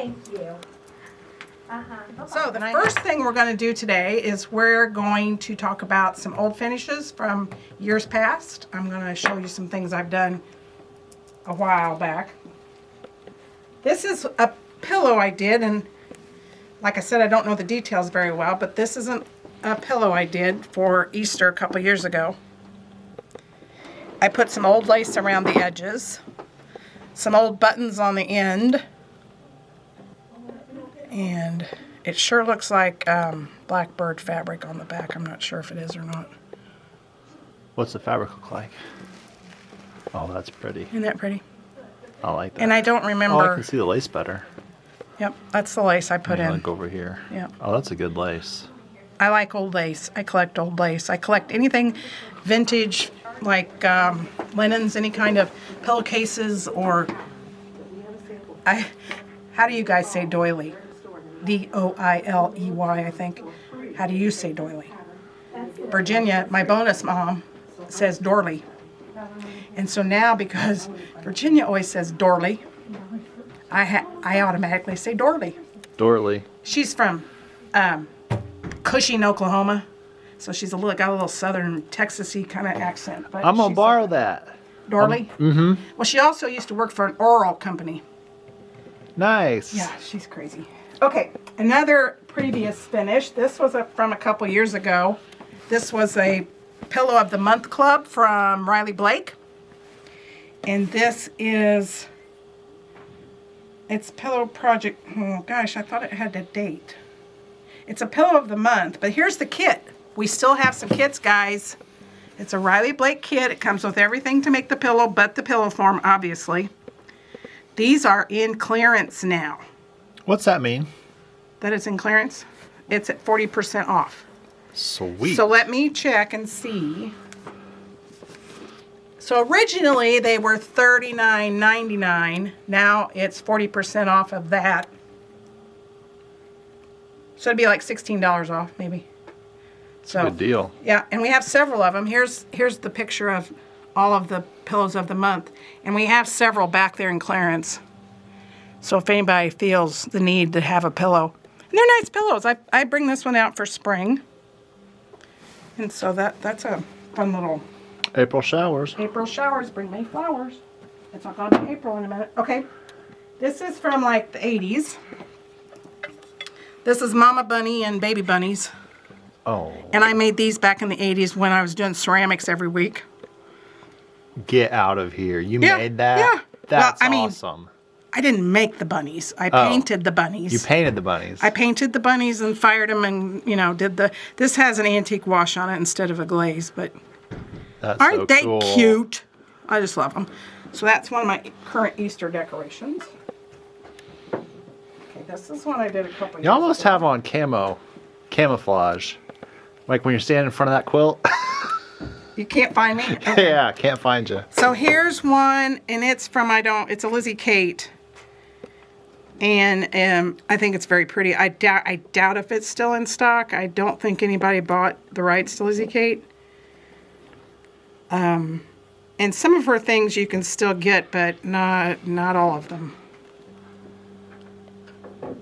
Thank you. So the first thing we're going to do today is we're going to talk about some old finishes from years past. I'm going to show you some things I've done a while back. This is a pillow I did, and like I said, I don't know the details very well, but this isn't a pillow I did for Easter a couple years ago. I put some old lace around the edges, some old buttons on the end, and it sure looks like blackbird fabric on the back. I'm not sure if it is or not. What's the fabric look like? Oh, that's pretty. Isn't that pretty? I like that. And I don't remember. Oh, I can see the lace better. Yep, that's the lace I put in. Look over here. Yep. Oh, that's a good lace. I like old lace. I collect old lace. I collect anything vintage, like linens, any kind of pillowcases, or how do you guys say doily? D-O-I-L-E-Y, I think. How do you say doily? Virginia, my bonus mom, says dorly. And so now, because Virginia always says dorly, I automatically say dorly. Dorley. She's from Cushing, Oklahoma, so she's got a little southern Texas-y kind of accent. But I'm gonna borrow that. Dorley? Mm-hmm. Well, she also used to work for an oral company. Nice. Yeah, she's crazy. Okay, another previous finish. This was from a couple years ago. This was a Pillow of the Month Club from Riley Blake. And this is, it's Pillow Project, oh gosh, I thought it had a date. It's a Pillow of the Month, but here's the kit. We still have some kits, guys. It's a Riley Blake kit. It comes with everything to make the pillow, but the pillow form, obviously. These are in clearance now. What's that mean? That it's in clearance? It's at 40% off. Sweet. So let me check and see. So originally they were $39.99. Now it's 40% off of that. So it'd be like $16 off, maybe. So good deal. Yeah, and we have several of them. Here's the picture of all of the pillows of the month, and we have several back there in clearance. So if anybody feels the need to have a pillow, and they're nice pillows. I bring this one out for spring, and so that's a fun little. April showers. April showers bring May flowers. It's not going to be April in a minute. Okay, this is from like the 80s. This is Mama Bunny and Baby Bunnies. Oh. And I made these back in the 80s when I was doing ceramics every week. Get out of here. You made that? Yeah. That's well, I mean, awesome. I didn't make the bunnies. I painted the bunnies. You painted the bunnies. I painted the bunnies and fired them and, did this has an antique wash on it instead of a glaze, but That's aren't so they cool. cute? I just love them. So that's one of my current Easter decorations. Okay, this is one I did a couple years ago. You almost have on camouflage. Like when you're standing in front of that quilt. You can't find me? Okay. Yeah, can't find you. So here's one, and it's from, it's a Lizzie Kate. And I think it's very pretty. I doubt if it's still in stock. I don't think anybody bought the rights to Lizzie Kate. And some of her things you can still get, but not all of them.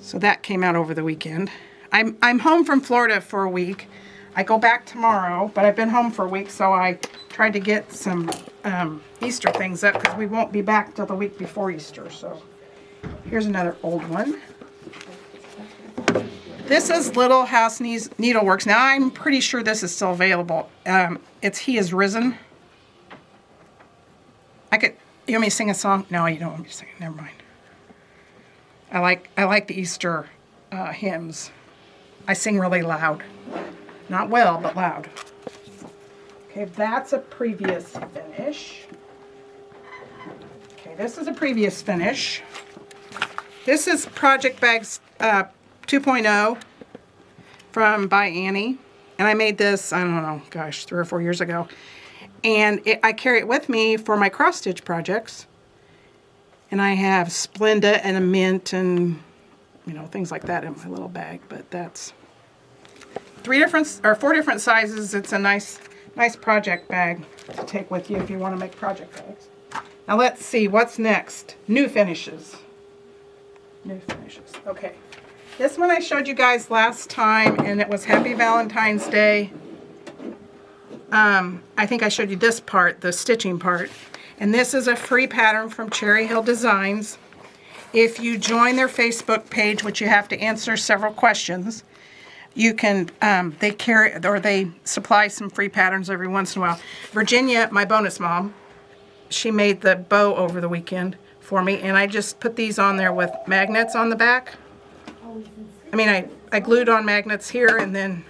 So that came out over the weekend. I'm home from Florida for a week. I go back tomorrow, but I've been home for a week, so I tried to get some Easter things up because we won't be back till the week before Easter. So here's another old one. This is Little House Needleworks. Now I'm pretty sure this is still available. It's He Is Risen. You want me to sing a song? No, you don't want me to sing it. Never mind. I like the Easter hymns. I sing really loud. Not well, but loud. Okay, that's a previous finish. Okay, this is a previous finish. This is Project Bags 2.0 by Annie. And I made this, I don't know, gosh, 3 or 4 years ago. And I carry it with me for my cross-stitch projects. And I have Splenda and a mint and, things like that in my little bag. But that's 4 different sizes. It's a nice project bag to take with you if you want to make project bags. Now let's see, what's next? New finishes. New finishes. Okay. This one I showed you guys last time, and it was Happy Valentine's Day. I think I showed you this part, the stitching part. And this is a free pattern from Cherry Hill Designs. If you join their Facebook page, which you have to answer several questions, you can, they supply some free patterns every once in a while. Virginia, my bonus mom, she made the bow over the weekend for me, and I just put these on there with magnets on the back. I mean, I glued on magnets here, and then,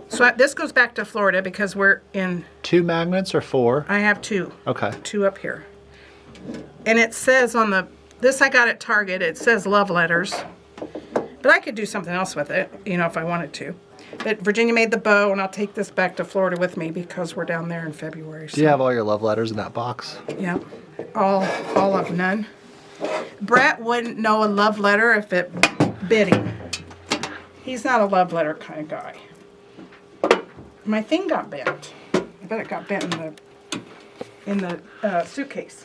so this goes back to Florida because we're in. 2 magnets or 4? I have 2. Okay. 2 up here. And it says on this I got at Target, it says love letters. But I could do something else with it, if I wanted to. But Virginia made the bow, and I'll take this back to Florida with me because we're down there in February. So. Do you have all your love letters in that box? Yeah. All of none. Brett wouldn't know a love letter if it bit him. He's not a love letter kind of guy. My thing got bent. I bet it got bent in the suitcase.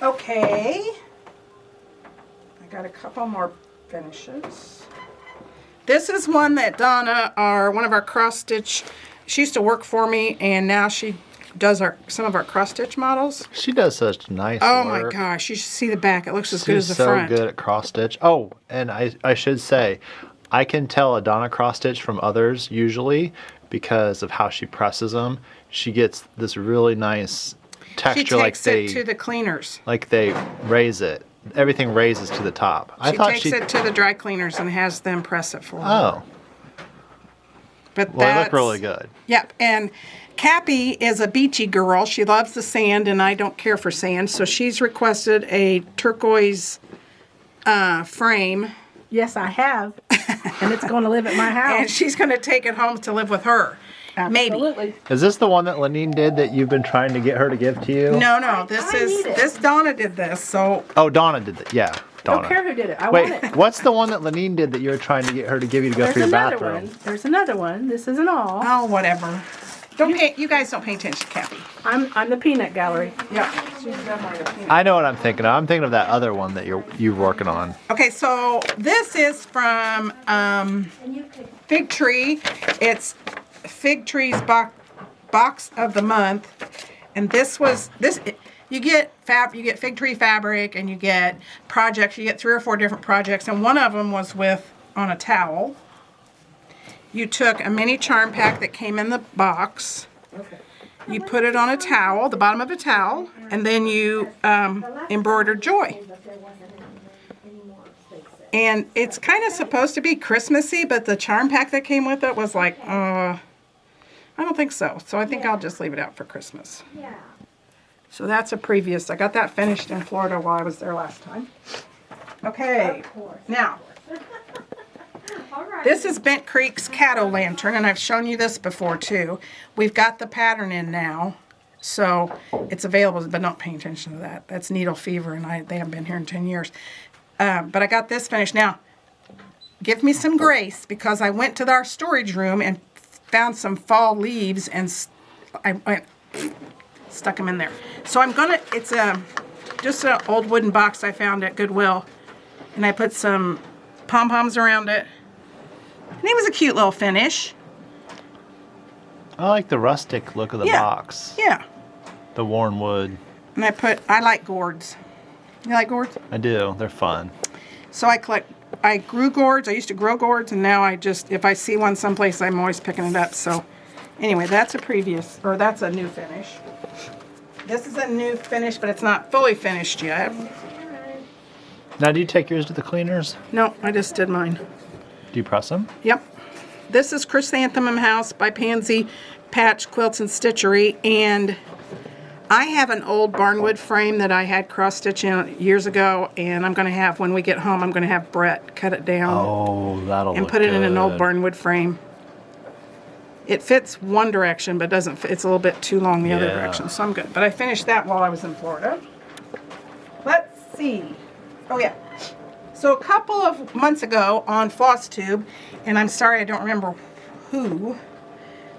Okay. I got a couple more finishes. This is one that Donna, one of our cross stitch, she used to work for me, and now she does some of our cross stitch models. She does such nice Oh work. my gosh, you should see the back. It looks as good as the She's front. so good at cross stitch. Oh, and I should say, I can tell a Donna cross stitch from others usually because of how she presses them. She gets this really nice texture, She takes it to the cleaners. like they raise it. Everything raises to the top. She takes it to the dry cleaners and has them press it for her. Oh, But well, they look really good. Yep, and Cappy is a beachy girl. She loves the sand, and I don't care for sand, so she's requested a turquoise frame. Yes, I have. And it's going to live at my house. And she's going to take it home to live with her. Absolutely. Maybe. Is this the one that Lenine did that you've been trying to get her to give to you? No, need it. Donna did this, so Oh, Donna did that. Yeah, Donna. Don't care who did it. I want Wait, it. what's the one that Lenine did that you were trying to get her to give you to go There's for your another bathroom? one. There's another one. This isn't all. oh whatever. You guys don't pay attention to Cappy. I'm the peanut gallery. Yeah. She's definitely a peanut. I know what I'm thinking of. I'm thinking of that other one that you're working on. Okay, so this is from Fig Tree. It's Fig Tree's box of the month, and you get Fig Tree fabric, and you get projects. You get 3 or 4 different projects, and one of them was on a towel. You took a mini charm pack that came in the box. Okay. You put it on a towel, the bottom of a towel, and then you embroidered joy. And it's kind of supposed to be Christmassy, but the charm pack that came with it was like, I don't think so. So I think I'll just leave it out for Christmas. Yeah. So that's a previous. I got that finished in Florida while I was there last time. Okay, now, All right. this is Bent Creek's Cat-O-Lantern, and I've shown you this before too. We've got the pattern in now, so it's available, but don't pay attention to that. That's Needle Fever, and they haven't been here in 10 years. But I got this finished. Now, give me some grace, because I went to our storage room and found some fall leaves, and I stuck them in there. So it's just an old wooden box I found at Goodwill, and I put some pom-poms around it. And it was a cute little finish. I like the rustic look of the box. Yeah. The worn wood. And I like gourds. You like gourds? I do. They're fun. So I grew gourds. I used to grow gourds, and now if I see one someplace, I'm always picking it up. So anyway, that's a new finish. This is a new finish, but it's not fully finished yet. Now, do you take yours to the cleaners? No, I just did mine. Do you press them? Yep. This is Chrysanthemum House by Pansy Patch Quilts and Stitchery, and I have an old barnwood frame that I had cross-stitch in years ago, and when we get home, I'm going to have Brett cut it down. Oh, that'll and look put it in an old good. barnwood frame. It fits one direction, but doesn't fit. It's a little bit too long the other Yeah. direction, so I'm good. But I finished that while I was in Florida. Let's see. Oh, yeah. So a couple of months ago on Flosstube, and I'm sorry I don't remember who,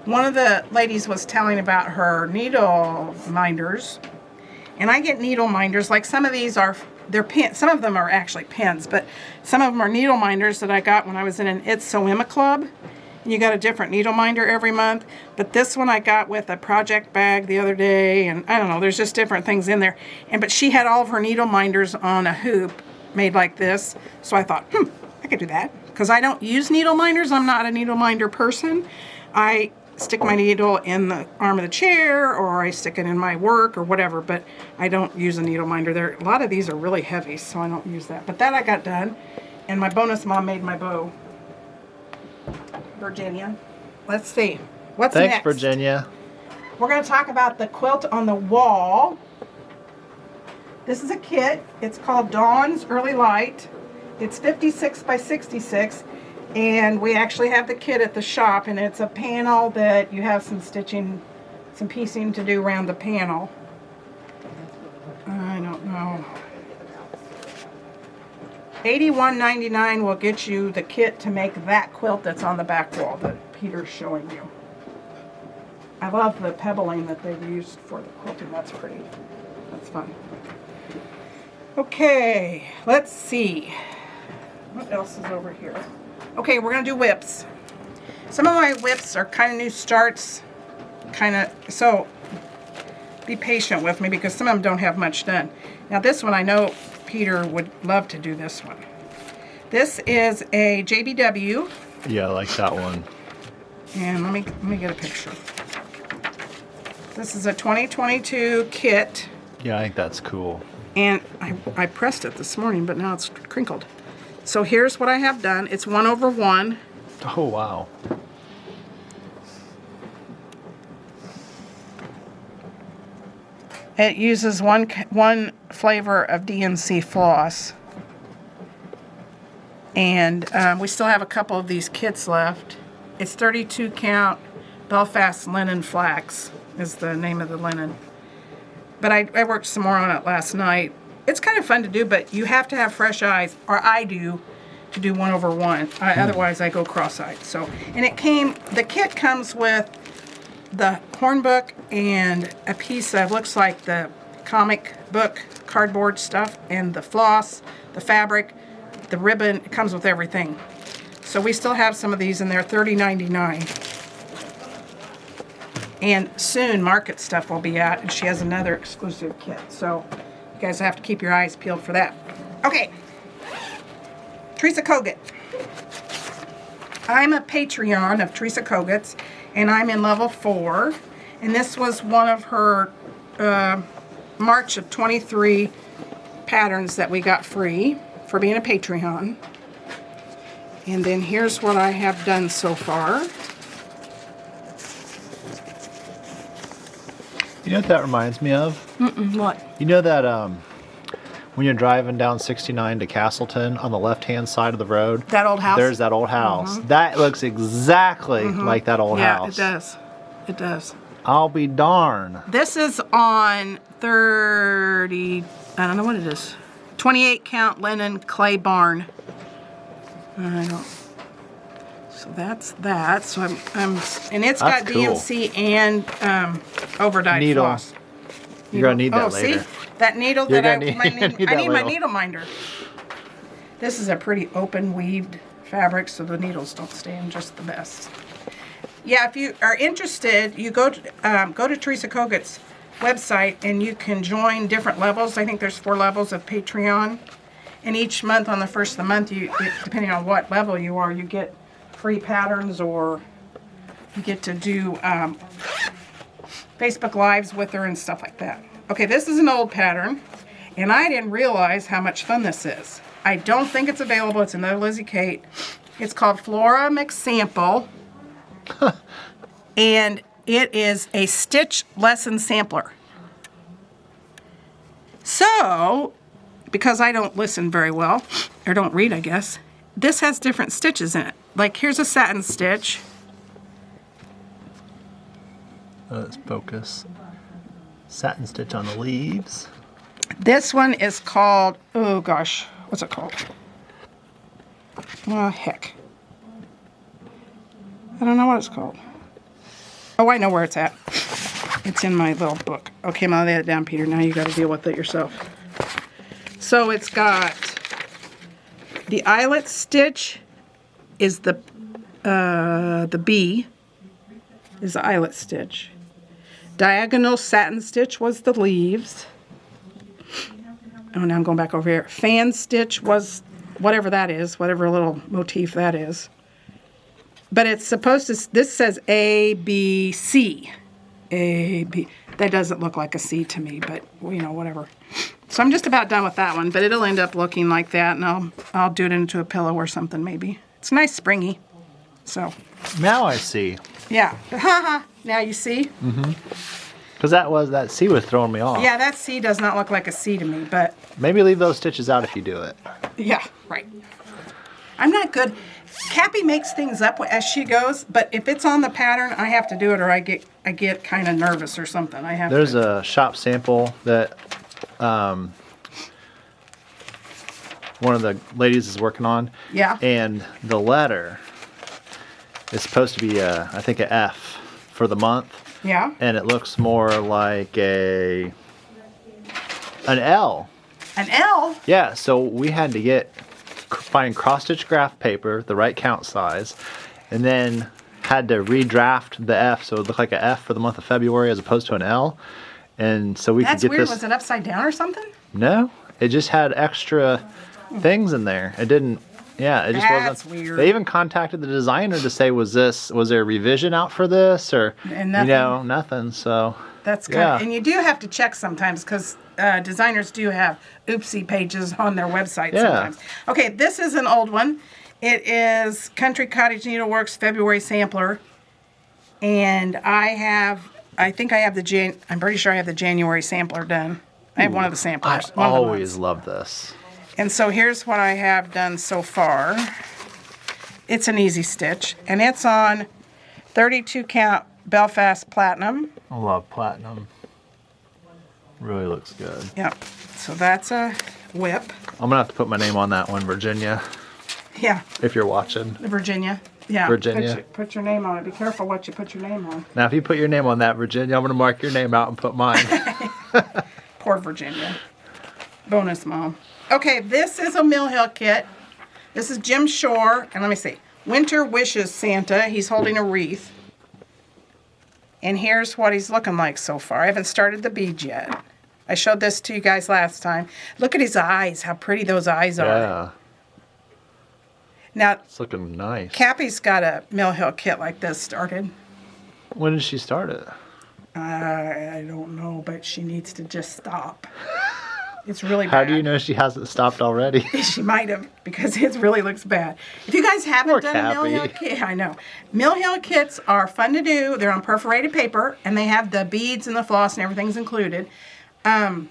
one of the ladies was telling about her needle minders. And I get needle minders. Like some of these are they're pin. Some of them are actually pins, but some of them are needle minders that I got when I was in an It's Sewema club. You got a different needle minder every month, but this one I got with a project bag the other day, and I don't know, there's just different things in there. But she had all of her needle minders on a hoop made like this, so I thought, I could do that. Because I don't use needle minders, I'm not a needle minder person. I stick my needle in the arm of the chair, or I stick it in my work or whatever, but I don't use a needle minder. A lot of these are really heavy, so I don't use that. But that I got done, and my bonus mom made my bow. Virginia. Let's see. What's Thanks, next? Virginia. We're going to talk about the quilt on the wall. This is a kit. It's called Dawn's Early Light. It's 56 by 66, and we actually have the kit at the shop, and it's a panel that you have some stitching, some piecing to do around the panel. I don't know. $81.99 will get you the kit to make that quilt that's on the back wall that Peter's showing you. I love the pebbling that they've used for the quilting. That's pretty. That's fun. Okay, let's see. What else is over here? Okay, we're going to do whips. Some of my whips are kind of new starts. So be patient with me because some of them don't have much done. Now this one I know Peter would love to do this one. This is a JBW. Yeah, I like that one. And let me get a picture. This is a 2022 kit. Yeah, I think that's cool. And I pressed it this morning, but now it's crinkled. So here's what I have done. It's 1/1. Oh, wow. It uses one flavor of DNC floss. And we still have a couple of these kits left. It's 32 count Belfast linen flax is the name of the linen. But I worked some more on it last night. It's kind of fun to do, but you have to have fresh eyes, or I do, to do 1/1. Otherwise I go cross-eyed. So, and the kit comes with the horn book and a piece of, looks like the comic book cardboard stuff, and the floss, the fabric, the ribbon. It comes with everything. So we still have some of these in there, $30.99. And soon Market stuff will be out, and she has another exclusive kit. So you guys have to keep your eyes peeled for that. Okay, Teresa Kogut. I'm a Patreon of Teresa Kogut's, and I'm in level 4. And this was one of her March of 23 patterns that we got free for being a Patreon. And then here's what I have done so far. You know what that reminds me of? What? You know that when you're driving down 69 to Castleton on the left-hand side of the road? That old house? There's that old house. That looks exactly like that old house. Yeah, it does. It does. I'll be darned. This is on 30, I don't know what it is. 28 count linen clay barn. I don't. So that's that. So I'm and it's got That's cool. DMC and overdyed Needle. floss. You're gonna need that Oh, later. see? That needle You're that I gonna need- my you're gonna need, need I that need my later. needle minder. This is a pretty open weaved fabric, so the needles don't stay in just the best. Yeah, if you are interested, you go to Teresa Kogut's website and you can join different levels. I think there's 4 levels of Patreon. And each month, on the first of the month, depending on what level you are, you get free patterns, or you get to do Facebook Lives with her and stuff like that. Okay, this is an old pattern, and I didn't realize how much fun this is. I don't think it's available. It's another Lizzie Kate. It's called Flora McSample, and it is a stitch lesson sampler. So, because I don't listen very well, or don't read, I guess, this has different stitches in it. Like, here's a satin stitch. Let's focus. Satin stitch on the leaves. This one is called, oh gosh, what's it called? Oh, heck. I don't know what it's called. Oh, I know where it's at. It's in my little book. Okay, I'm gonna lay it down, Peter. Now you got to deal with it yourself. So it's got the eyelet stitch is the B is the eyelet stitch. Diagonal satin stitch was the leaves. Oh, now I'm going back over here. Fan stitch was whatever that is, whatever little motif that is. But it's supposed to, this says A, B, C. A, B. That doesn't look like a C to me, but, you know, whatever. So I'm just about done with that one, but it'll end up looking like that, and I'll do it into a pillow or something, maybe. It's nice springy. So. Now I see. Yeah. Haha. Now you see? Mm-hmm. Because that C was throwing me off. Yeah, that C does not look like a C to me, but... Maybe leave those stitches out if you do it. Yeah, right. I'm not good. Cappy makes things up as she goes, but if it's on the pattern, I have to do it, or I get kind of nervous or something. There's a shop sample that one of the ladies is working on. Yeah. And the letter is supposed to be I think an F for the month. Yeah. And it looks more like an L. An L? Yeah, so we had to find cross-stitch graph paper, the right count size, and then had to redraft the F so it looked like an F for the month of February as opposed to an L. And so we That's could get weird. this. Was it upside down or something? No, it just had extra things in there. It didn't. Yeah, it just That's wasn't. weird. They even contacted the designer to say, was there a revision out for this, or And nothing. you know, nothing. So That's kind yeah. of, and you do have to check sometimes because designers do have oopsie pages on their website sometimes. Okay, this is an old one. It is Country Cottage Needleworks February sampler, and I'm pretty sure I have the January sampler done. I have one of the samplers. I always love this. And so here's what I have done so far. It's an easy stitch, and it's on 32 count Belfast Platinum. I love platinum. Really looks good. Yep. So that's a whip. I'm gonna have to put my name on that one, Virginia. Yeah. If you're watching. Virginia. Yeah. Virginia. Put your name on it. Be careful what you put your name on. Now, if you put your name on that, Virginia, I'm gonna mark your name out and put mine. Poor Virginia. Bonus mom. Okay, this is a Mill Hill kit. This is Jim Shore, and let me see. Winter Wishes Santa. He's holding a wreath. And here's what he's looking like so far. I haven't started the beads yet. I showed this to you guys last time. Look at his eyes, how pretty those eyes are. Yeah. Now, It's looking nice. Cappy's got a Mill Hill kit like this started. When did she start it? I don't know, but she needs to just stop. It's really bad. How do you know she hasn't stopped already? She might have, because it really looks bad. If you guys haven't Poor done a Mill Hill Cappy. kit, I know. Mill Hill kits are fun to do. They're on perforated paper, and they have the beads and the floss and everything's included. They're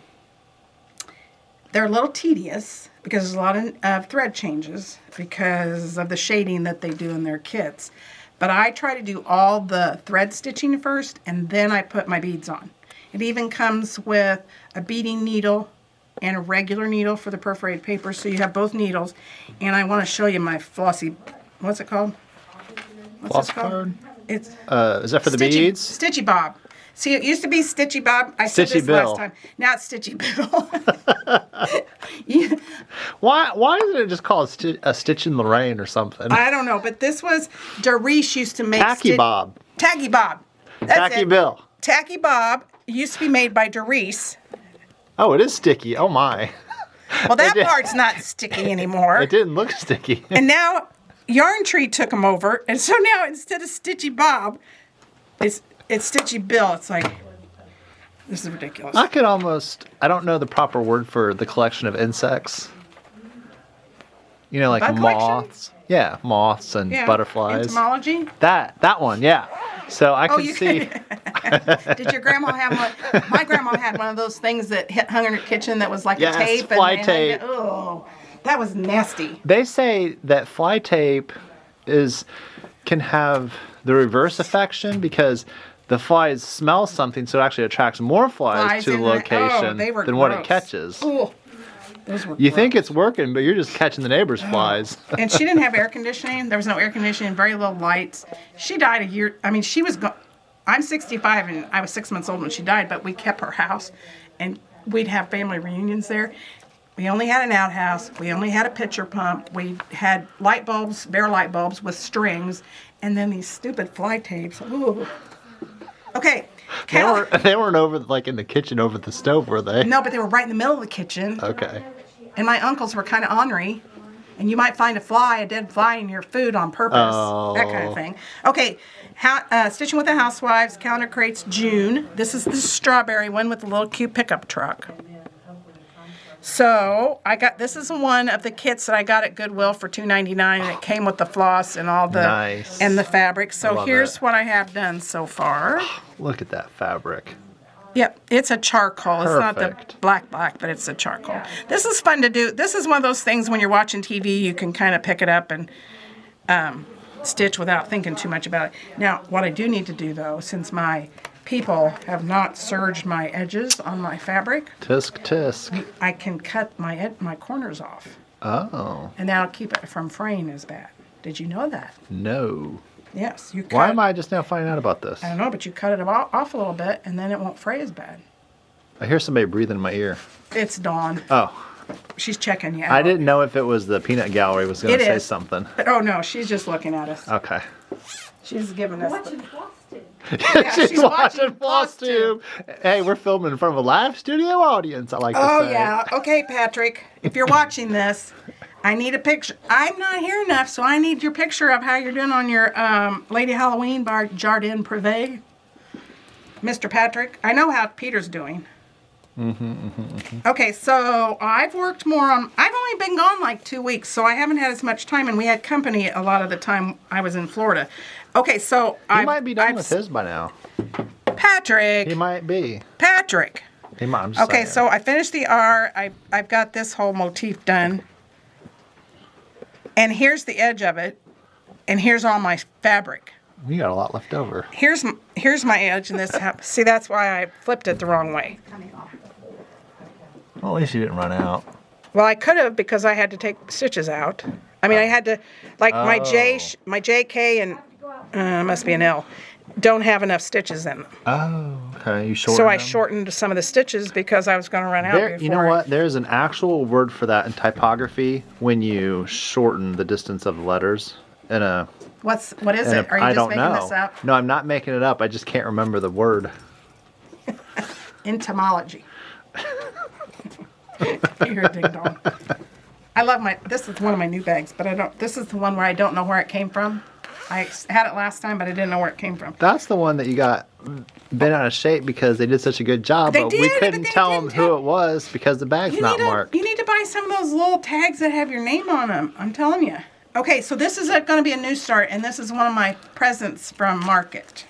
a little tedious because there's a lot of thread changes because of the shading that they do in their kits. But I try to do all the thread stitching first, and then I put my beads on. It even comes with a beading needle and a regular needle for the perforated paper, so you have both needles. And I want to show you my flossy, what's it called? Floss card? It's Is that for the Stitchy, beads? Stitchy Bob. See, it used to be Stitchy Bob. I said Stitchy this Bill. last time. Now it's Stitchy Bill. Yeah, Why isn't it just called a stitch in the rain or something? I don't know, but this was, Doris used to make Tacky Bob. Tacky Bob. That's Tacky it. Bill. Tacky Bob used to be made by Doris. Oh, it is sticky. Oh my. Well, that It did- part's not sticky anymore. It didn't look sticky. And now Yarn Tree took them over, and so now instead of Stitchy Bob, it's Stitchy Bill. It's like, this is ridiculous. I don't know the proper word for the collection of insects. You know, like Bug collection? moths. Yeah, moths and Yeah, butterflies. Entomology. That one, yeah. So I can see. Did your grandma have one? My grandma had one of those things that hung in her kitchen that was like Yes, a tape. fly and they hung tape. it- Oh, that was nasty. They say that fly tape can have the reverse affection because the flies smell something, so it actually attracts more flies to the in there. location Oh, they were than what it gross. catches. Oh, those were You think gross. it's working, but you're just catching the neighbor's flies. And she didn't have air conditioning. There was no air conditioning, very little lights. She died a year. I mean, she was. I'm 65, and I was 6 months old when she died. But we kept her house, and we'd have family reunions there. We only had an outhouse. We only had a pitcher pump. We had light bulbs, bare light bulbs with strings, and then these stupid fly tapes. Ooh. Okay. They weren't over like in the kitchen over the stove, were they? No, but they were right in the middle of the kitchen. Okay. And my uncles were kind of ornery. And you might find a dead fly in your food on purpose. Oh. That kind of thing. Okay, Stitching with the Housewives, Calendar Crates, June. This is the strawberry one with the little cute pickup truck. So, this is one of the kits that I got at Goodwill for $2.99, and it came with the floss and all the Nice. and the fabric. So here's it. what I have done so far. Look at that fabric. Yep, it's a charcoal. It's not the Perfect. black, but it's a charcoal. This is fun to do. This is one of those things when you're watching TV, you can kind of pick it up and stitch without thinking too much about it. Now, what I do need to do, though, since my people have not serged my edges on my fabric, Tisk tisk. I can cut my corners off. Oh. And that'll keep it from fraying as bad. Did you know that? No. Yes, you cut. Why am I just now finding out about this? I don't know, but you cut it off a little bit, and then it won't fray as bad. I hear somebody breathing in my ear. It's Dawn. Oh. She's checking you out. I didn't know if it was the peanut gallery was going It to say is. something. But, oh, no, she's just looking at us. Okay. She's giving us... Watching Flosstube. Yeah, She's watching Flosstube. Hey, we're filming in front of a live studio audience, I like to Oh, say. yeah. Okay, Patrick, if you're watching this, I need a picture. I'm not here enough, so I need your picture of how you're doing on your Lady Halloween bar Jardin Privé. Mr. Patrick, I know how Peter's doing. Okay, so I've worked more on... I've only been gone like 2 weeks, so I haven't had as much time, and we had company a lot of the time I was in Florida. Okay, so He might be done with his by now. Patrick! He might be. Patrick! He might. I'm just Okay, saying. so I finished the R. I've got this whole motif done. And here's the edge of it. And here's all my fabric. You got a lot left over. Here's my edge, and this... See, that's why I flipped it the wrong way. Well, at least you didn't run out. Well, I could have because I had to take stitches out. I mean, I had to... Like, my JK, and... must be an L. Don't have enough stitches in them. Oh, okay. You shortened So I them? shortened some of the stitches because I was going to run out before. You know what? There's an actual word for that in typography when you shorten the distance of the letters in a... What is it? Are you I just don't making know. this up? No, I'm not making it up. I just can't remember the word. Entomology. You're a ding dong. I love this is one of my new bags, but this is the one where I don't know where it came from. I had it last time, but I didn't know where it came from. That's the one that you got bent out of shape because they did such a good job, They but did, we but couldn't they tell didn't them who it was because the bag's not marked. You need to buy some of those little tags that have your name on them. I'm telling you. Okay, so this is going to be a new start, and this is one of my presents from Market.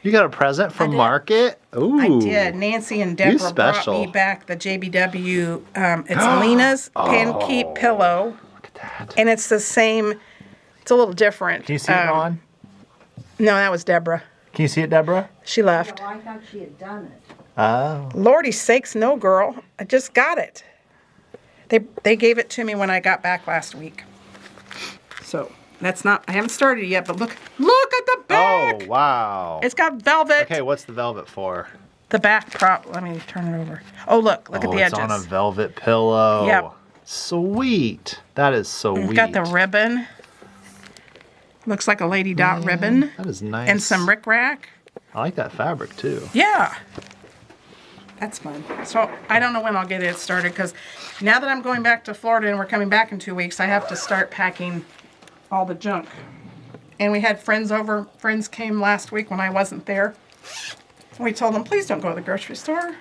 You got a present from Market? Ooh. I did. Nancy and Deborah brought special. me back the JBW. It's Lena's Pancake Pillow. Look at that. And it's the same. It's a little different. Can you see it on? No, that was Deborah. Can you see it, Deborah? She left. I thought she had done it. Oh. Lordy sakes, no, girl. I just got it. They gave it to me when I got back last week. So that's not. I haven't started yet, but look at the back. Oh, wow. It's got velvet. Okay, what's the velvet for? The back prop. Let me turn it over. Oh, look at the edges. It's on a velvet pillow. Yep. Sweet. That is so It's sweet. got the ribbon. Looks like a lady dot ribbon. That is nice. And some rickrack. I like that fabric too. Yeah. That's fun. So I don't know when I'll get it started because now that I'm going back to Florida and we're coming back in 2 weeks, I have to start packing all the junk. And we had friends over. Friends came last week when I wasn't there. We told them, please don't go to the grocery store.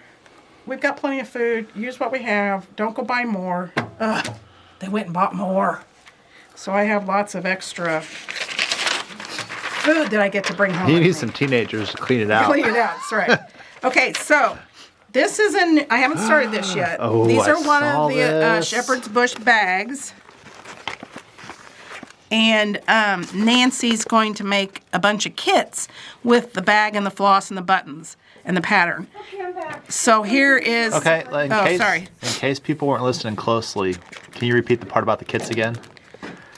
We've got plenty of food. Use what we have. Don't go buy more. Ugh. They went and bought more. So I have lots of extra food that I get to bring home. You with need me. some teenagers to clean it out. Clean it out. That's right. Okay, so this is I haven't started this yet. Oh, These are I one saw of the this. Shepherd's Bush bags. And Nancy's going to make a bunch of kits with the bag and the floss and the buttons and the pattern. So here is... Okay, sorry. In case people weren't listening closely, can you repeat the part about the kits again?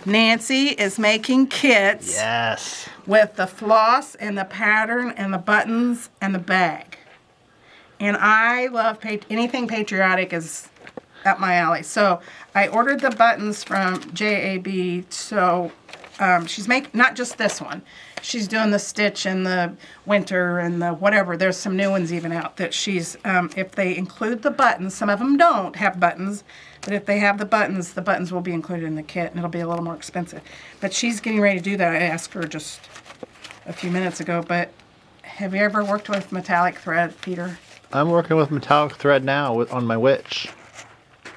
Nancy is making kits Yes. with the floss and the pattern and the buttons and the bag. And I love anything patriotic is up my alley. So I ordered the buttons from JAB. So she's making, not just this one. She's doing the stitch and the winter and the whatever. There's some new ones even out that she's, if they include the buttons, some of them don't have buttons, but if they have the buttons will be included in the kit and it'll be a little more expensive. But she's getting ready to do that. I asked her just a few minutes ago, but have you ever worked with metallic thread, Peter? I'm working with metallic thread now on my witch.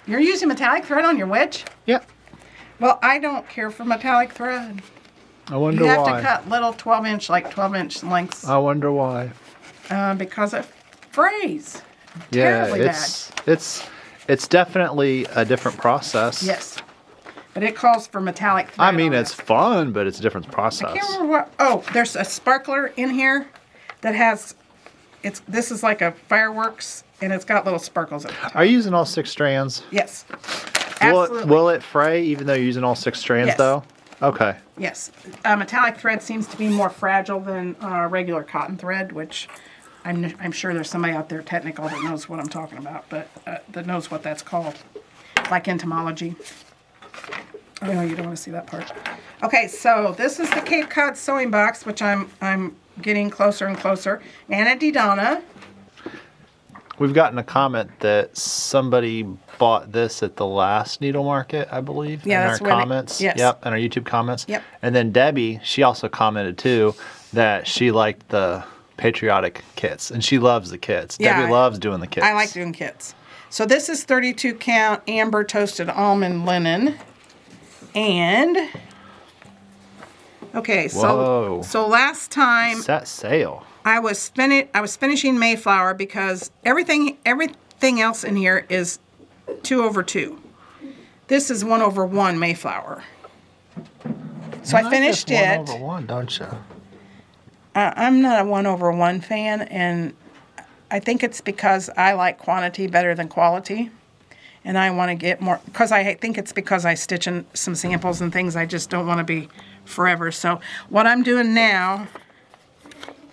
You're using metallic thread on your witch? Yep. Well, I don't care for metallic thread. I wonder You have why. to cut little 12-inch lengths I wonder why. because it frays. Yeah, Terribly it's definitely a different process. Yes. But it calls for metallic thread. I mean, on it's it. fun, but it's a different process. I can't remember what. Oh, there's a sparkler in here that has. This is like a fireworks, and it's got little sparkles at the top. Are you using all 6 strands? Yes. Absolutely. Will it fray even though you're using all 6 strands Yes. though? Okay. Yes. Metallic thread seems to be more fragile than regular cotton thread, which I'm sure there's somebody out there technical that knows what I'm talking about, but that knows what that's called, like entomology. I know you don't want to see that part. Okay, so this is the Cape Cod sewing box, which I'm getting closer and closer. Nana Di Donna. We've gotten a comment that somebody bought this at the last needle market, I believe. Yeah, in that's our where they- comments. yes. Yep, in our YouTube comments. Yep. And then Debbie, she also commented too that she liked the patriotic kits, and she loves the kits. Yeah, Debbie loves doing the kits. I like doing kits. So this is 32 count amber toasted almond linen. And okay, Whoa. so last time Set sail. I was finishing Mayflower because everything else in here is 2/2. This is 1/1 Mayflower. So I finished it. 1/1, don't you? I'm not a 1/1 fan, and I think it's because I like quantity better than quality. And I want to get more, because I think it's because I stitch in some samples and things. I just don't want to be forever. So what I'm doing now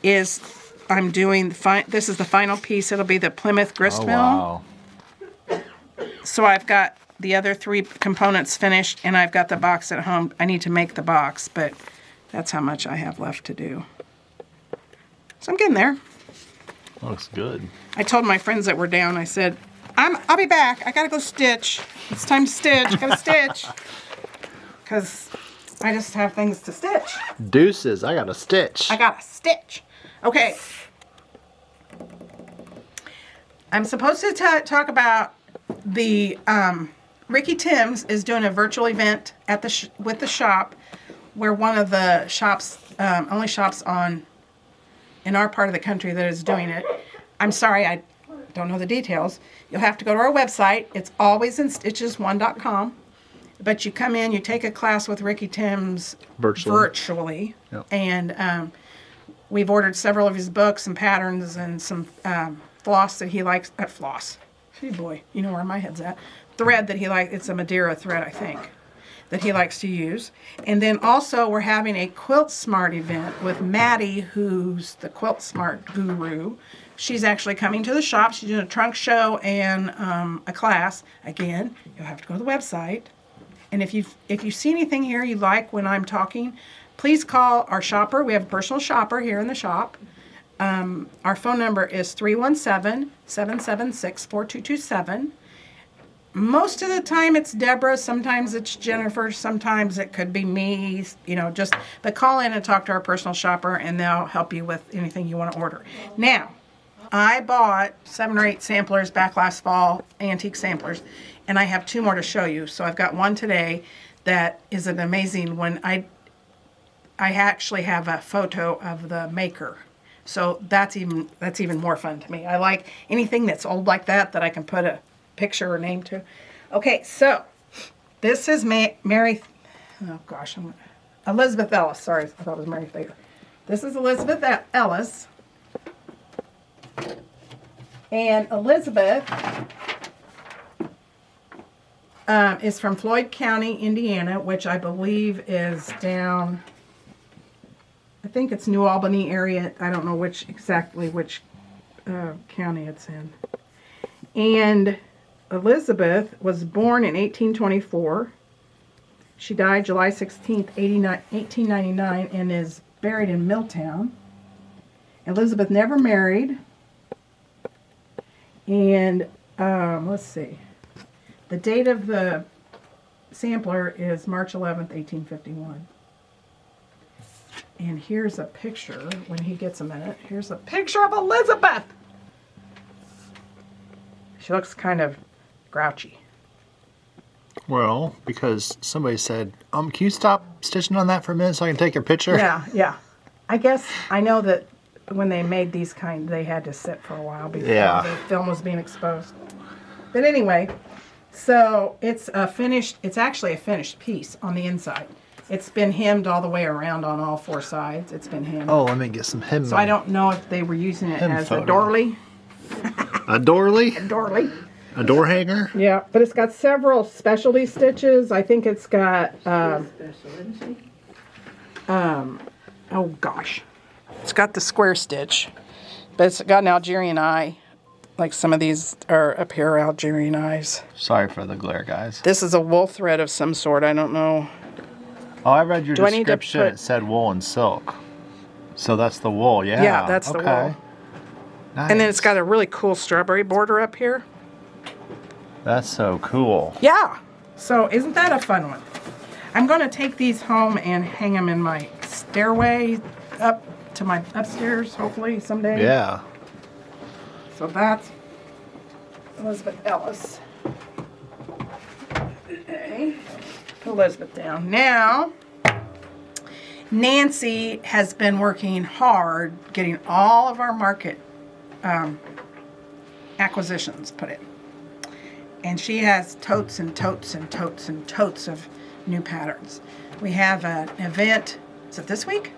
is I'm doing, this is the final piece. It'll be the Plymouth grist Oh, mill. wow. So I've got the other 3 components finished, and I've got the box at home. I need to make the box, but that's how much I have left to do. So I'm getting there. Looks good. I told my friends that were down, I said, I'll be back. I gotta go stitch. It's time to stitch. I gotta stitch. Because I just have things to stitch. Deuces, I got a stitch. I gotta stitch. Okay. I'm supposed to talk about the Ricky Timms is doing a virtual event at the with the shop, where one of the shops, only shops in our part of the country that is doing it. I'm sorry, I don't know the details. You'll have to go to our website. It's alwaysinstitches1.com. But you come in, you take a class with Ricky Timms virtually. Yep. And we've ordered several of his books and patterns and some floss that he likes. Floss. Hey boy, you know where my head's at. Thread that he likes. It's a Madeira thread, I think, that he likes to use. And then also we're having a Quilt Smart event with Maddie, who's the Quilt Smart guru. She's actually coming to the shop. She's doing a trunk show and a class. Again, you'll have to go to the website. And if you see anything here you like when I'm talking, please call our shopper. We have a personal shopper here in the shop. Our phone number is 317-776-4227. Most of the time it's Deborah. Sometimes it's Jennifer. Sometimes it could be me. But call in and talk to our personal shopper, and they'll help you with anything you want to order. Now, I bought 7 or 8 samplers back last fall, antique samplers, and I have 2 more to show you. So I've got one today that is an amazing one. I actually have a photo of the maker. So that's even more fun to me. I like anything that's old like that I can put a picture or name to. Okay, so this is Elizabeth Ellis. Sorry, I thought it was Mary Thayer. This is Elizabeth Ellis. And Elizabeth is from Floyd County, Indiana, which I believe is down, I think it's New Albany area. I don't know which county it's in. And Elizabeth was born in 1824. She died July 16th, 1899, and is buried in Milltown. Elizabeth never married. And let's see. The date of the sampler is March 11th, 1851. And here's a picture, when he gets a minute. Here's a picture of Elizabeth. She looks kind of grouchy. Well, because somebody said, can you stop stitching on that for a minute so I can take your picture? Yeah. I guess I know that when they made these kind, they had to sit for a while before the film was being exposed. But anyway, so it's actually a finished piece on the inside. It's been hemmed all the way around on all four sides. It's been hemmed. Oh, let me get some hem. So I don't know if they were using it as photo. a doorly. A doorly? A doorly. A door hanger? Yeah, but it's got several specialty stitches. I think it's got, oh gosh. It's got the square stitch, but it's got an Algerian eye. Like some of these are up here, Algerian eyes. Sorry for the glare, guys. This is a wool thread of some sort. I don't know. Oh, I read your Do I need to description. put- It said wool and silk. So that's the wool, yeah. Yeah, that's the wool. Nice. And then it's got a really cool strawberry border up here. That's so cool. Yeah. So isn't that a fun one? I'm going to take these home and hang them in my stairway up to my upstairs, hopefully someday. Yeah. So that's Elizabeth Ellis. Okay. Put Elizabeth down. Now, Nancy has been working hard getting all of our market acquisitions put in. And she has totes and totes and totes and totes of new patterns. We have an event. Is it this week?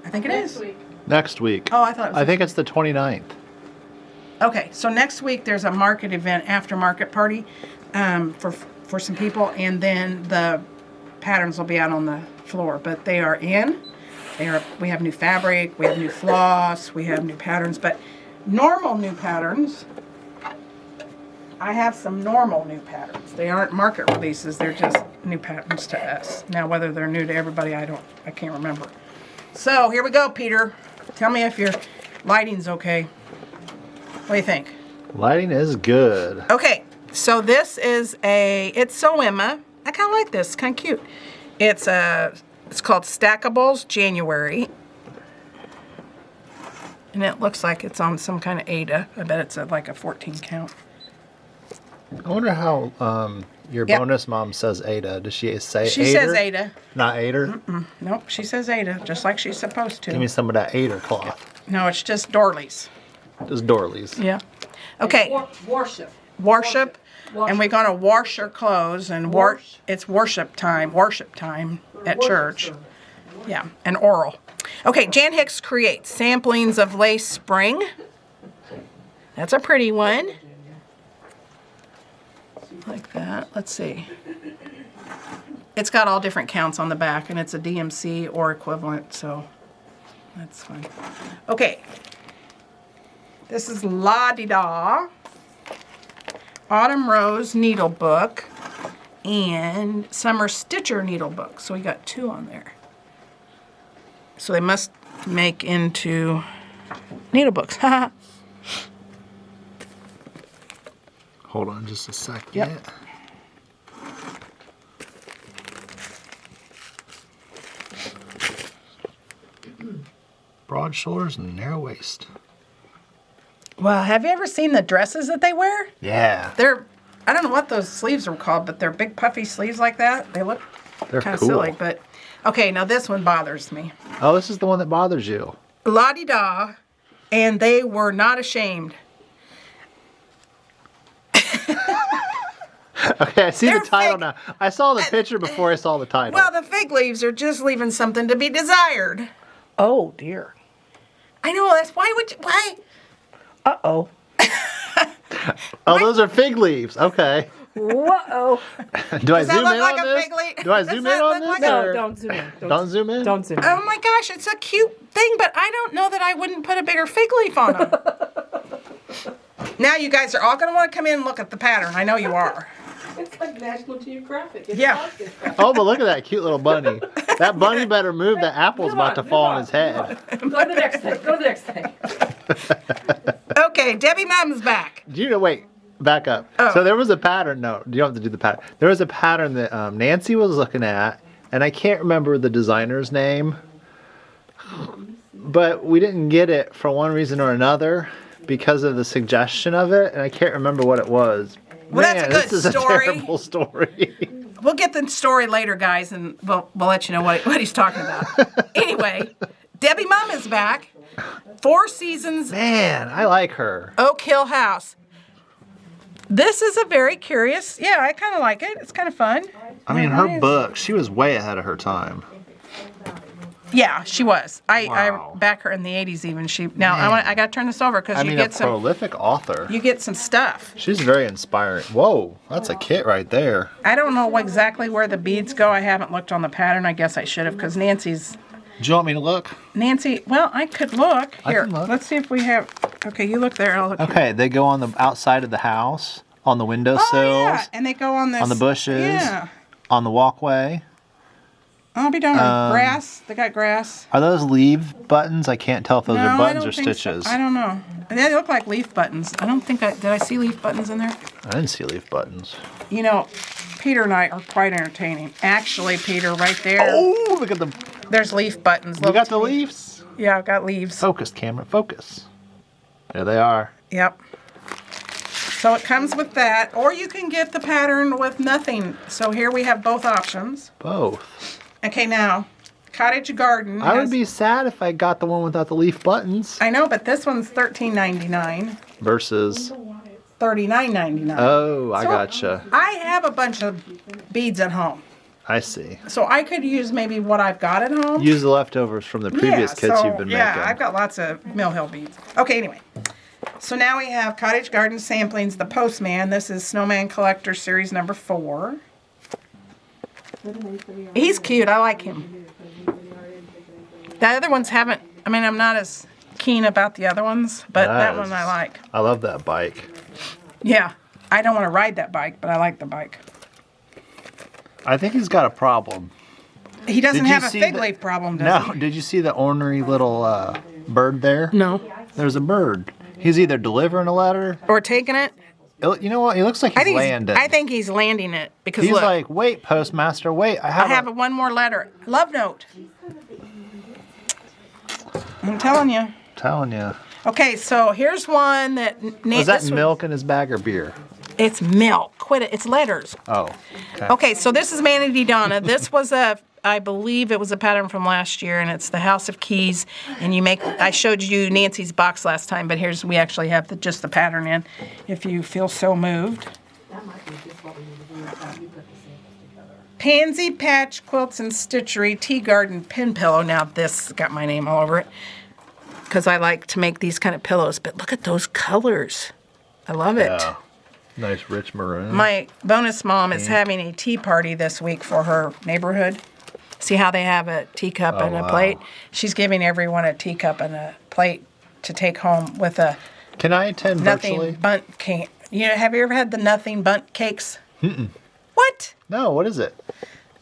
I think it is. Next week. Oh, I thought it was I think it's the 29th. Okay, so next week there's a market event, after market party for some people, and then the patterns will be out on the floor. But they are in. We have new fabric, we have new floss, we have new patterns, but normal new patterns. I have some normal new patterns. They aren't market releases, they're just new patterns to us. Now whether they're new to everybody, I can't remember. So here we go, Peter. Tell me if your lighting's okay. What do you think? Lighting is good. Okay, so this is it's So Emma. I kind of like this, kind of cute. It's called Stackables January. And it looks like it's on some kind of Ada. I bet it's like a 14 count. I wonder how your Yep. bonus mom says Ada. Does she say She Ader? says Ada. Not Ader? Nope, she says Ada, just like she's supposed to. Give me some of that Ader cloth. No, it's just Dorleys. Just Dorleys. Yeah. Okay. Worship. Worship. And we're going to wash our clothes and it's worship time at church. Yeah, and oral. Okay, Jan Hicks creates samplings of lace spring. That's a pretty one. Like that. Let's see. It's got all different counts on the back, and it's a DMC or equivalent, so that's fine. Okay. This is La Di Da. Autumn Rose needle book and Summer Stitcher needle book. So we got two on there. So they must make into needle books. Hold on just a second. Yep. Broad shoulders and narrow waist. Well, have you ever seen the dresses that they wear? Yeah. I don't know what those sleeves are called, but they're big puffy sleeves like that. They look They're kind of cool. silly, but okay, now this one bothers me. Oh, this is the one that bothers you. La Di Da, and they were not ashamed. Okay, I see They're the title fake. now. I saw the picture before I saw the title. Well, the fig leaves are just leaving something to be desired. Oh dear. I know, that's why? Uh-oh. Oh, those are fig leaves. Okay. Whoa. Do I Does that zoom look in like on a this? fig leaf? Do I Does zoom in that on look this? like No, or- don't zoom in. Don't zoom in? Don't zoom in. Oh my gosh, it's a cute thing, but I don't know that I wouldn't put a bigger fig leaf on them. Now you guys are all going to want to come in and look at the pattern. I know you are. It's like National Geographic. It's Yeah. Oh, but look at that cute little bunny. That bunny better move. The apple's about to fall on his head. Go to the next thing. Go to the next thing. Okay, Debbie Mom's back. Do you know? Wait, back up. Oh. So there was a pattern. No, you don't have to do the pattern. There was a pattern that Nancy was looking at, and I can't remember the designer's name, but we didn't get it for one reason or another because of the suggestion of it, and I can't remember what it was. Well, that's a good this is story. a terrible story. We'll get the story later, guys, and we'll let you know what he's talking about. Anyway, Debbie Mom is back. 4 Seasons Man, I like her. Oak Hill House. This is a very curious, yeah, I kind of like it. It's kind of fun. I mean, her book, she was way ahead of her time. Yeah, she was. Wow. I back her in the 80s even. I got to turn this over because I you mean, get a some prolific author. you get some stuff. She's very inspiring. Whoa, that's a kit right there. I don't know exactly where the beads go. I haven't looked on the pattern. I guess I should have because Do you want me to look? Well, I could look. I Here, can look. let's see if we have. Okay, you look there. I'll look. Here. Okay, they go on the outside of the house, on the windowsills, Oh, yeah, and they go on this. on the bushes, Yeah. on the walkway. I'll be done with grass. They got grass. Are those leave buttons? I can't tell if those No, are I buttons don't or think so. stitches. I don't know. They look like leaf buttons. I don't think did I see leaf buttons in there? I didn't see leaf buttons. You know, Peter and I are quite entertaining. Actually, Peter, right there. Oh, look at them. There's leaf buttons. We Look got to the me. leaves. Yeah, I've got leaves. Focus, camera, focus. There they are. Yep. So it comes with that, or you can get the pattern with nothing. So here we have both options. Both. Okay, now, Cottage Garden. I would has- be sad if I got the one without the leaf buttons. I know, but this one's $13.99, Versus. $39.99. Oh, I So- gotcha. I have a bunch of beads at home, I see. so I could use maybe what I've got at home. Use the leftovers from the previous kits you've been making. Yeah, I've got lots of Mill Hill beads. Okay, anyway. So now we have Cottage Garden Samplings, The Postman. This is Snowman Collector Series number 4. He's cute. I like him. The other ones haven't, I'm not as keen about the other ones, but that one I like. I love that bike. Yeah. I don't want to ride that bike, but I like the bike. I think he's got a problem. He doesn't Did you have a see fig the- leaf problem, does No, he? did you see the ornery little bird there? No. There's a bird. He's either delivering a letter. Or taking it? You know what? He looks like he's landing. I think he's landing it because He's look, like, wait, postmaster, wait. I I have have one more letter. Love note. I'm telling you. telling you. Okay, so here's one that Was that milk in his bag or beer? It's milk. Quit it. It's letters. Oh. Okay, so this is Manatee Donna. This was I believe it was a pattern from last year, and it's the House of Keys. And I showed you Nancy's box last time, but we actually have just the pattern in, if you feel so moved. Pansy Patch Quilts and Stitchery Tea Garden Pin Pillow. Now this got my name all over it because I like to make these kind of pillows. But look at those colors. I love it. Yeah. Nice rich maroon. My bonus mom is having a tea party this week for her neighborhood. See how they have a teacup and a plate? She's giving everyone a teacup and a plate to take home with a Can I attend nothing virtually? bunt cake. Have you ever had the nothing bunt cakes? Mm-mm. What? No, what is it?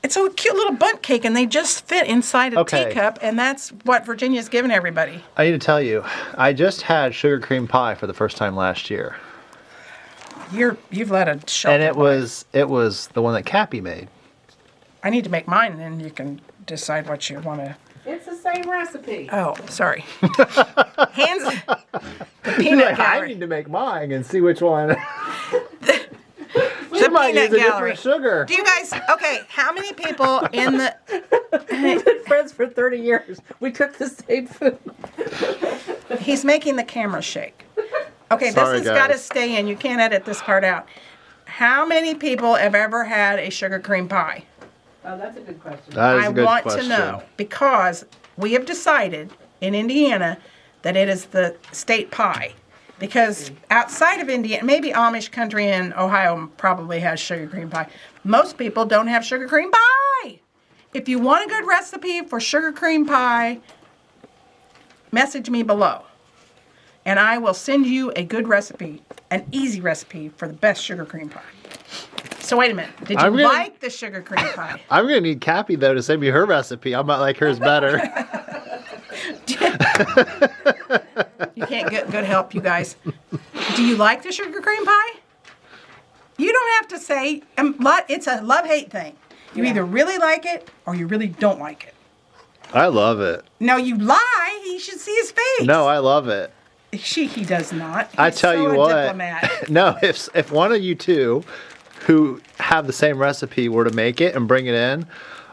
It's a cute little bunt cake, and they just fit inside a Okay. teacup, and that's what Virginia's giving everybody. I need to tell you, I just had sugar cream pie for the first time last year. You've let a shelter. And it was the one that Cappy made. I need to make mine, and then you can decide what you want to. It's the same recipe. Oh, sorry. Hands. The peanut I gallery. need to make mine and see which one. The might peanut use a gallery. different sugar. Do you guys? Okay, how many people in the? We've been friends for 30 years. We cook the same food. He's making the camera shake. Okay, Sorry, this has got to guys. stay in. You can't edit this part out. How many people have ever had a sugar cream pie? Oh, that's a good question. That is I a good want question. to know because we have decided in Indiana that it is the state pie. Because outside of Indiana, maybe Amish country in Ohio probably has sugar cream pie. Most people don't have sugar cream pie. If you want a good recipe for sugar cream pie, message me below. and I will send you a good recipe, an easy recipe for the best sugar cream pie. So wait a minute. Did you like the sugar cream pie? I'm going to need Cappy, though, to send me her recipe. I might like hers better. You can't get good help, you guys. Do you like the sugar cream pie? You don't have to say, it's a love-hate thing. You either really like it or you really don't like it. I love it. No, you lie. He should see his face. No, I love it. He does not. I tell you what. Diplomat. No, if one of you two who have the same recipe were to make it and bring it in,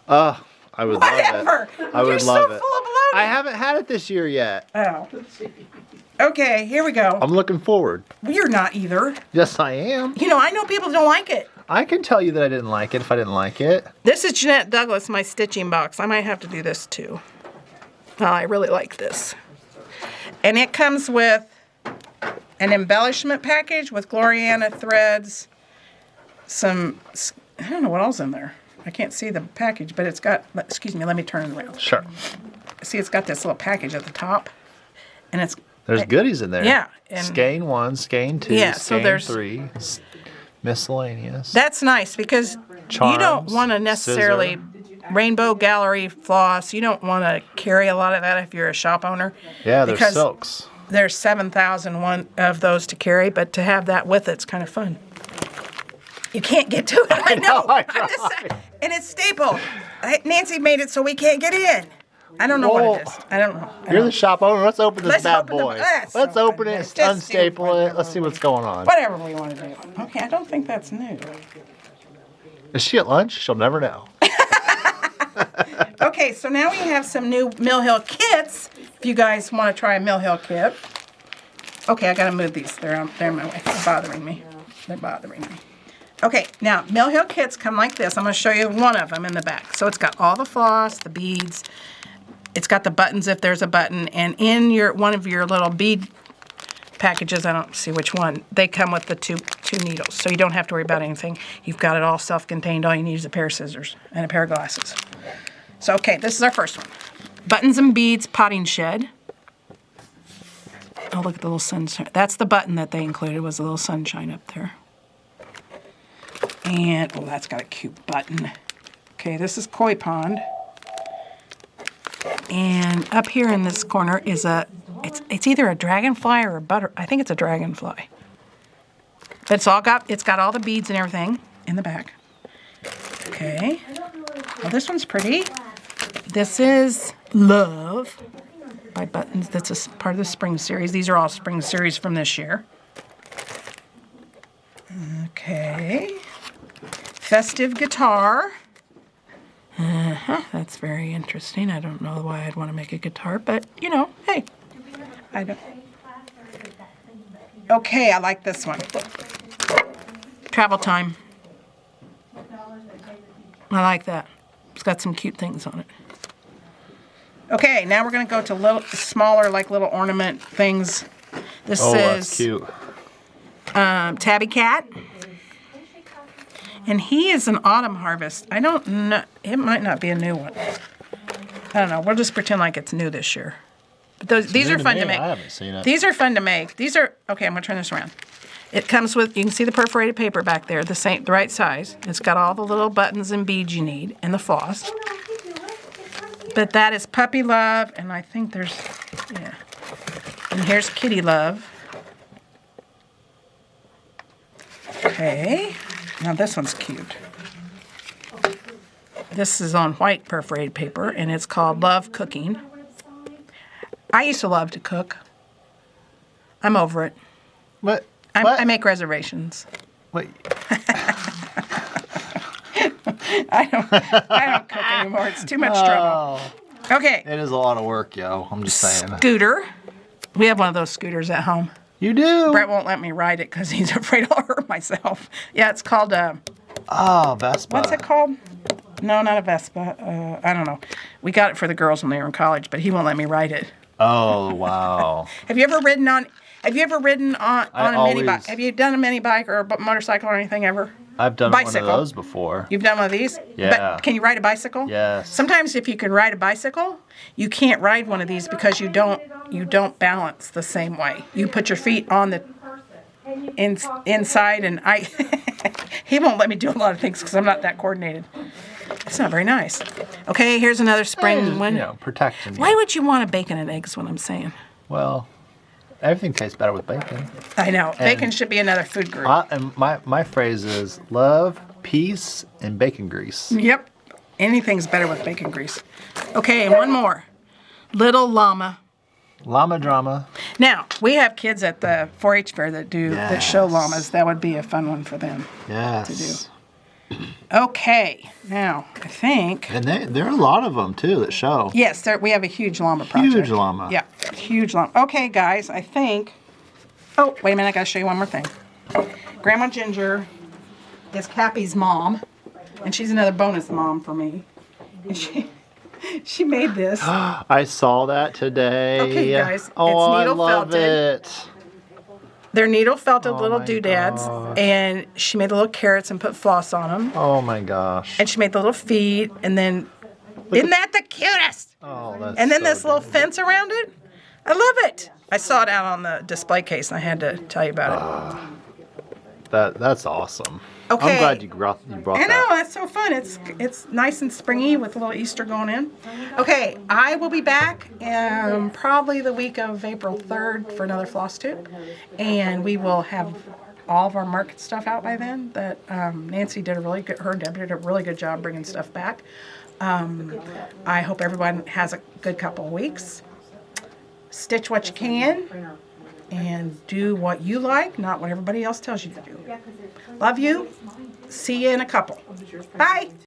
I would Whatever. love it. I would You're love so it. full of baloney. I haven't had it this year yet. Oh. Okay, here we go. I'm looking forward. You're not either. Yes, I am. You know, I know people don't like it. I can tell you that I didn't like it if I didn't like it. This is Jeanette Douglas, my stitching box. I might have to do this too. Oh, I really like this. And it comes with an embellishment package with Gloriana threads, some, I don't know what else in there. I can't see the package, but it's got, excuse me, let me turn it around. Sure. See, it's got this little package at the top. And it's... There's goodies in there. Yeah. And Skein 1, Skein 2, Yeah, so Skein there's- 3, miscellaneous. That's nice because you don't Charms, want to necessarily rainbow gallery floss. You don't want to carry a lot of that if you're a shop owner. Yeah, there's because silks. There's 7,001 of those to carry, but to have that with it's kind of fun. You can't get to it. I know. I I'm just saying. And it's stapled. Nancy made it so we can't get in. I don't know what it is. I don't know. You're the shop owner. Let's open this Let's bad open the- boy. let's Let's open open it, this. Just unstaple it. Let's see what's going on. Whatever we want to do. Okay, I don't think that's new. Is she at lunch? She'll never know. Okay, so now we have some new Mill Hill kits. If you guys want to try a Mill Hill kit. Okay, I got to move these. They're in my way. They're bothering me. Okay, now Mill Hill kits come like this. I'm going to show you one of them in the back. So it's got all the floss, the beads. It's got the buttons if there's a button. And in one of your little bead packages, I don't see which one, they come with the two needles. So you don't have to worry about anything. You've got it all self-contained. All you need is a pair of scissors and a pair of glasses. So, okay, this is our first one. Buttons and beads potting shed. Oh, look at the little sunshine. That's the button that they included, was a little sunshine up there. And, oh, that's got a cute button. Okay, this is Koi Pond. And up here in this corner is it's either a dragonfly or a butter. I think it's a dragonfly. But it's got all the beads and everything in the back. Okay. Well, this one's pretty. This is Love by Buttons. That's a part of the spring series. These are all spring series from this year. Okay. Festive guitar. That's very interesting. I don't know why I'd want to make a guitar, but, you know, hey. I don't. Okay, I like this one. Travel time. I like that. It's got some cute things on it. Okay, now we're going to go to smaller, like little ornament things. This is that's cute. Tabby Cat. And he is an autumn harvest. I don't know. It might not be a new one. I don't know. We'll just pretend like it's new this year. But these are fun to make. I haven't seen it. These are fun to make. These are, okay, I'm going to turn this around. It comes with, you can see the perforated paper back there, the right size. It's got all the little buttons and beads you need and the floss. But that is Puppy Love, and I think there's, yeah. And here's Kitty Love. Okay. Now this one's cute. This is on white perforated paper, and it's called Love Cooking. I used to love to cook. I'm over it. What? I make reservations. Wait. I don't cook anymore. It's too much trouble. Okay. It is a lot of work, yo. I'm just saying. Scooter. We have one of those scooters at home. You do? Brett won't let me ride it because he's afraid I'll hurt myself. Yeah, it's called Vespa. what's it called? No, not a Vespa. I don't know. We got it for the girls when they were in college, but he won't let me ride it. Oh, wow. Have you ever ridden on a mini bike? always- Have you done a mini bike or a motorcycle or anything ever? I've done Bicycle. one of those before. You've done one of these? Yeah. But can you ride a bicycle? Yes. Sometimes if you can ride a bicycle, you can't ride one of these because you don't balance the same way. You put your feet on the inside, and he won't let me do a lot of things because I'm not that coordinated. It's not very nice. Okay, here's another spring one. You know, protecting. Why would you want a bacon and eggs? What I'm saying. Well, everything tastes better with bacon. I know. Bacon should be another food group. And my phrase is love, peace, and bacon grease. Yep. Anything's better with bacon grease. Okay, and one more. Little llama. Llama drama. Now, we have kids at the 4-H fair that show Yes. llamas. That would be a fun one for them. Yes. Okay, now, I think... And there are a lot of them, too, that show. Yes, we have a huge llama project. Huge llama. Yeah, huge llama. Okay, guys, I think... Oh, wait a minute, I gotta show you one more thing. Grandma Ginger is Cappy's mom, and she's another bonus mom for me. And she made this. I saw that today. Okay, guys, Oh, it's I needle love felted. it. They're needle felted little my doodads, gosh. and she made the little carrots and put floss on them. Oh, my gosh. And she made the little feet, and then... Isn't that the cutest? Oh, that's And then so this little good. fence around it. I love it. I saw it out on the display case, and I had to tell you about That's awesome. Okay. I'm glad you brought it. I that. know, that's so fun. It's nice and springy with a little Easter going in. Okay, I will be back probably the week of April 3rd for another Flosstube. And we will have all of our market stuff out by then. That Nancy did her and Deb did a really good job bringing stuff back. I hope everyone has a good couple of weeks. Stitch what you can and do what you like, not what everybody else tells you to do. Love you. See you in a couple. Bye.